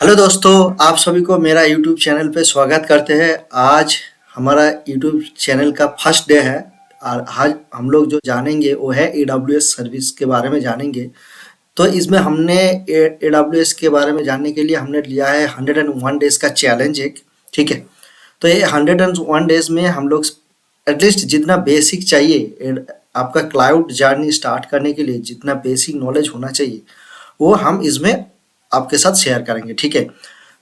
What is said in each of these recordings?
Hello दोस्तों, आप सभी को मेरा यूट्यूब चैनल पे स्वागत करते हैं। आज हमारा यूट्यूब चैनल का फर्स्ट डे है और आज हम लोग जो जानेंगे वो है AWS सर्विस के बारे में जानेंगे। तो इसमें हमने AWS के बारे में जानने के लिए हमने लिया है 101 डेज का चैलेंज एक। ठीक है, तो ये 101 डेज में हम लोग एटलीस्ट जितना बेसिक चाहिए आपका क्लाउड जर्नी स्टार्ट करने के लिए जितना बेसिक नॉलेज होना चाहिए वो हम इसमें आपके साथ शेयर करेंगे। ठीक है,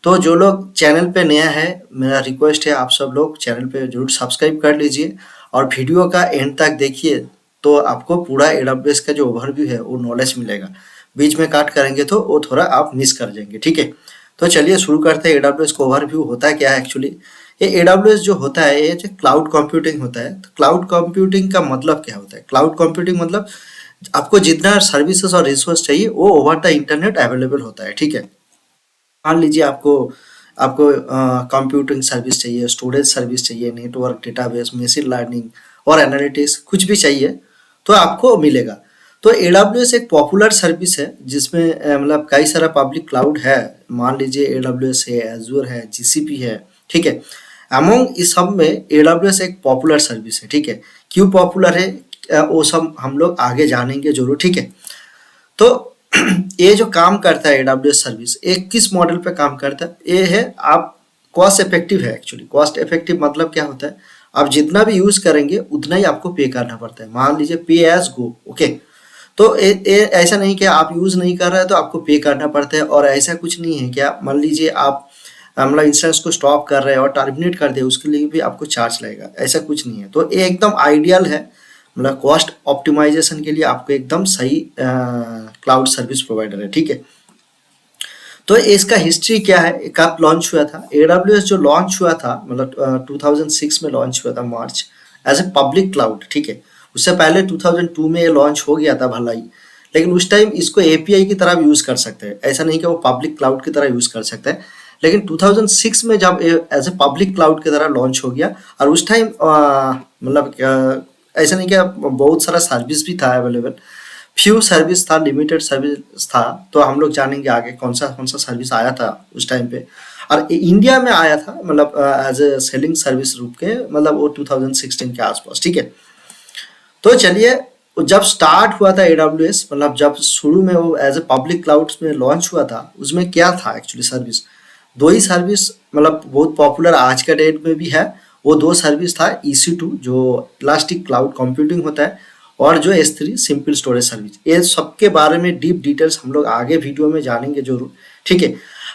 तो जो लोग चैनल पे नया है, मेरा रिक्वेस्ट है आप सब लोग चैनल पे जरूर सब्सक्राइब कर लीजिए और वीडियो का एंड तक देखिए तो आपको पूरा AWS का जो ओवरव्यू है वो नॉलेज मिलेगा। बीच में काट करेंगे तो वो थोड़ा आप मिस कर जाएंगे। ठीक है, तो चलिए शुरू करते हैं। AWS का ओवरव्यू होता है क्या है एक्चुअली। ये AWS जो होता है ये जो क्लाउड कंप्यूटिंग होता है। तो क्लाउड कंप्यूटिंग का मतलब क्या होता है? क्लाउड कंप्यूटिंग मतलब आपको जितना सर्विसेज और रिसोर्स चाहिए वो ओवर द इंटरनेट अवेलेबल होता है। ठीक है, मान लीजिए आपको आपको कंप्यूटिंग सर्विस चाहिए, स्टोरेज सर्विस चाहिए, नेटवर्क, डेटाबेस, मशीन लर्निंग और एनालिटिक्स कुछ भी चाहिए तो आपको मिलेगा। तो AWS एक पॉपुलर सर्विस है जिसमें मतलब कई सारा पब्लिक क्लाउड है। मान लीजिए AWS है, एजूर है, GCP है। ठीक है, अमोंग इस सब में AWS एक पॉपुलर सर्विस है। ठीक है, क्यों पॉपुलर है वो सब हम लोग आगे जानेंगे जरूर। ठीक है, तो ये जो काम करता है AWS सर्विस एक किस मॉडल पे काम करता है? ये है आप कॉस्ट इफेक्टिव है। एक्चुअली कॉस्ट इफेक्टिव मतलब क्या होता है? आप जितना भी यूज करेंगे उतना ही आपको पे करना पड़ता है। मान लीजिए पे एज गो। ओके, तो ये ऐसा नहीं कि आप यूज नहीं कर रहे हैं तो आपको पे करना पड़ता है, और ऐसा कुछ नहीं है क्या मान लीजिए आप मतलब इंस्टेंस को स्टॉप कर रहे हैं और टर्मिनेट कर दे उसके लिए भी आपको चार्ज लगेगा, ऐसा कुछ नहीं है। तो ये एकदम आइडियल है, मतलब कॉस्ट ऑप्टिमाइजेशन के लिए आपको एकदम सही क्लाउड सर्विस प्रोवाइडर है। ठीक है, तो इसका हिस्ट्री क्या है, कब लॉन्च हुआ था? AWS जो लॉन्च हुआ था मतलब 2006 में लॉन्च हुआ था मार्च, एज ए पब्लिक क्लाउड। ठीक है, उससे पहले 2002 में ये लॉन्च हो गया था भला ही, लेकिन उस टाइम इसको API की तरह यूज कर सकते हैं, ऐसा नहीं कि वो पब्लिक क्लाउड की तरह यूज कर सकते हैं। लेकिन 2006 में जब एज ए पब्लिक क्लाउड की तरह लॉन्च हो गया और उस टाइम मतलब ऐसा नहीं कि बहुत सारा सर्विस भी था अवेलेबल, फ्यू सर्विस था, लिमिटेड सर्विस था। तो हम लोग जानेंगे आगे कौन सा सर्विस आया था उस टाइम पे, और इंडिया में आया था मतलब एज ए सेलिंग सर्विस रूप के, मतलब वो 2016 के आसपास। ठीक है, तो चलिए जब स्टार्ट हुआ था AWS मतलब जब शुरू में वो एज ए पब्लिक क्लाउड में लॉन्च हुआ था उसमें क्या था एक्चुअली सर्विस? दो ही सर्विस मतलब बहुत पॉपुलर आज का डेट में भी है। वो दो सर्विस था, EC2 जो इलास्टिक क्लाउड कंप्यूटिंग होता है, और जो S3 सिंपल स्टोरेज सर्विस। ये सबके बारे में डीप डिटेल्स हम लोग आगे वीडियो में जानेंगे जरूर। ठीक है,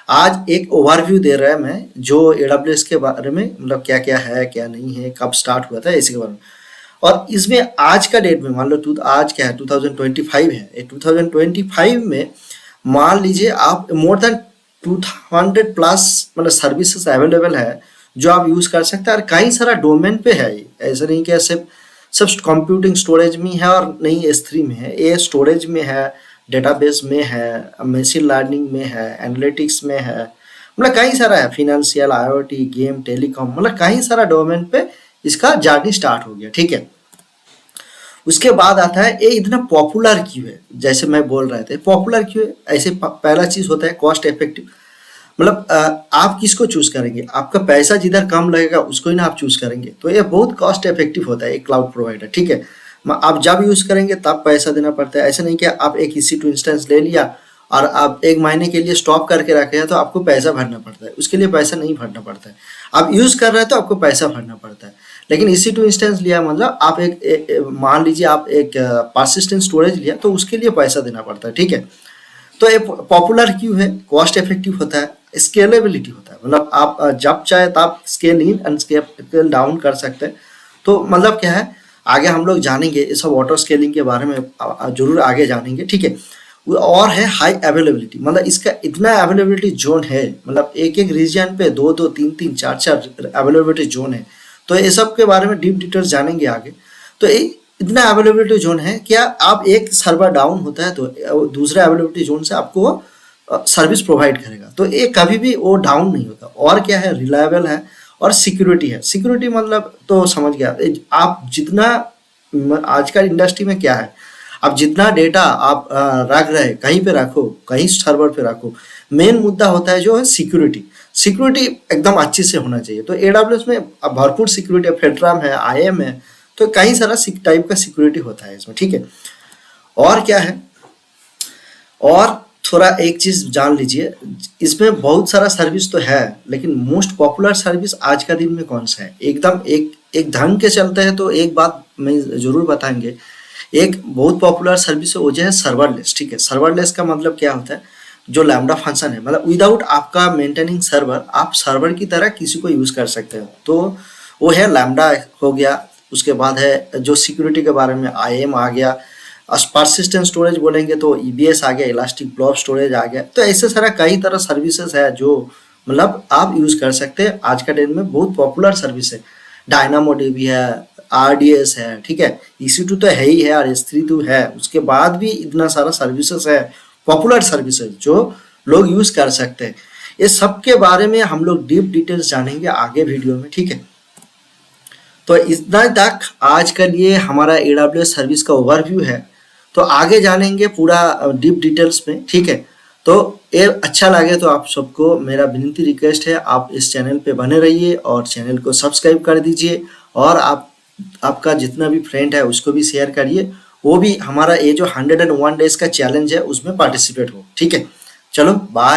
आज एक ओवरव्यू दे रहा है मैं जो AWS के बारे में, मतलब क्या क्या है क्या नहीं है, कब स्टार्ट हुआ था, इसी के बारे में। और इसमें आज का डेट में मान लो आज क्या है, 2025 है। 2025 में मान लीजिए आप मोर देन 200 प्लस मतलब सर्विसेज अवेलेबल है जो आप यूज कर सकते हैं, और कई सारा डोमेन पे है। ऐसा नहीं कि सिर्फ सब कंप्यूटिंग स्टोरेज में है और नहीं S3 में है, ये स्टोरेज में है, डेटाबेस में है, मशीन लर्निंग में है, एनालिटिक्स में है, मतलब कई सारा है, फिनेंशियल, IoT, गेम, टेलीकॉम, मतलब कई सारा डोमेन पे इसका जर्नी स्टार्ट हो गया। ठीक है, उसके बाद आता है ये इतना पॉपुलर क्यों है? जैसे मैं बोल रहे थे पॉपुलर क्यों है, ऐसे पहला चीज होता है कॉस्ट इफेक्टिव। मतलब आप किसको चूज करेंगे? आपका पैसा जिधर कम लगेगा उसको ही ना आप चूज करेंगे। तो ये बहुत कॉस्ट इफेक्टिव होता है एक क्लाउड प्रोवाइडर। ठीक है, आप जब यूज करेंगे तब पैसा देना पड़ता है। ऐसा नहीं कि आप एक EC2 इंस्टेंस ले लिया और आप एक महीने के लिए स्टॉप करके रखे हैं तो आपको पैसा भरना पड़ता है, उसके लिए पैसा नहीं भरना पड़ता है। आप यूज कर रहे हैं तो आपको पैसा भरना पड़ता है। लेकिन EC2 इंस्टेंस लिया मतलब आप मान लीजिए आप एक परसिस्टेंट स्टोरेज लिया तो उसके लिए पैसा देना पड़ता है। ठीक है, तो ये पॉपुलर क्यों है? कॉस्ट इफेक्टिव होता है, स्केलेबिलिटी होता है, मतलब आप जब चाहे तब scale in and scale down कर सकते हैं। तो मतलब क्या है, आगे हम लोग जानेंगे ये सब ऑटो स्केलिंग के बारे में जरूर आगे जानेंगे। ठीक है, और है हाई अवेलेबिलिटी, मतलब इसका इतना अवेलेबिलिटी जोन है, मतलब एक एक रीजन पे दो दो तीन तीन चार चार अवेलेबिलिटी जोन है। तो ये सब के बारे में डीप डिटेल्स जानेंगे आगे। तो इतना अवेलेबिलिटी जोन है क्या आप एक सर्वर डाउन होता है तो दूसरे अवेलेबिलिटी जोन से आपको सर्विस प्रोवाइड करेगा, तो ये कभी भी वो डाउन नहीं होता। और क्या है, रिलायबल है, और सिक्योरिटी है। सिक्योरिटी मतलब तो समझ गया आप जितना आजकल इंडस्ट्री में क्या है, आप जितना डेटा आप रख रहे कहीं पे रखो, कहीं सर्वर पे रखो, मेन मुद्दा होता है जो है सिक्योरिटी। सिक्योरिटी एकदम अच्छे से होना चाहिए। तो AWS में भरपूर सिक्योरिटी है, फेडरम है, IAM है, तो कई सारा टाइप का सिक्योरिटी होता है इसमें, ठीक है। और क्या है, और थोड़ा एक चीज जान लीजिए, इसमें बहुत सारा सर्विस तो है, लेकिन मोस्ट पॉपुलर सर्विस आज का दिन में कौन सा है, एकदम एक ढंग के चलते हैं तो एक बात मैं जरूर बताएंगे। एक बहुत पॉपुलर सर्विस है वो जो है सर्वरलेस, ठीक है। सर्वरलेस का मतलब क्या होता है, जो लैम्डा फंक्शन है, मतलब विदाउट आपका मेंटेनिंग सर्वर, आप सर्वर की तरह किसी को यूज कर सकते हो, तो वो है लैम्डा हो गया। उसके बाद है जो सिक्योरिटी के बारे में IAM आ गया। पर्सिस्टेंट स्टोरेज बोलेंगे तो EBS आ गया, इलास्टिक ब्लॉक स्टोरेज आ गया। तो ऐसे सारा कई तरह सर्विसेज है जो मतलब आप यूज कर सकते हैं, आज का डेट में बहुत पॉपुलर सर्विस है। DynamoDB है, RDS है, ठीक है, EC2 तो है ही है और S3 तो है, उसके बाद भी इतना सारा सर्विसेज है, पॉपुलर सर्विसेज जो लोग यूज कर सकते हैं। ये सब के बारे में हम लोग डीप डिटेल्स जानेंगे आगे वीडियो में, ठीक है। तो इतना तक आज के लिए हमारा AWS सर्विस का ओवरव्यू है, तो आगे जानेंगे पूरा डीप डिटेल्स में, ठीक है। तो ये अच्छा लगे तो आप सबको मेरा विनती रिक्वेस्ट है, आप इस चैनल पे बने रहिए और चैनल को सब्सक्राइब कर दीजिए, और आपका जितना भी फ्रेंड है उसको भी शेयर करिए, वो भी हमारा ये जो 101 डेज का चैलेंज है उसमें पार्टिसिपेट हो, ठीक है। चलो बाय।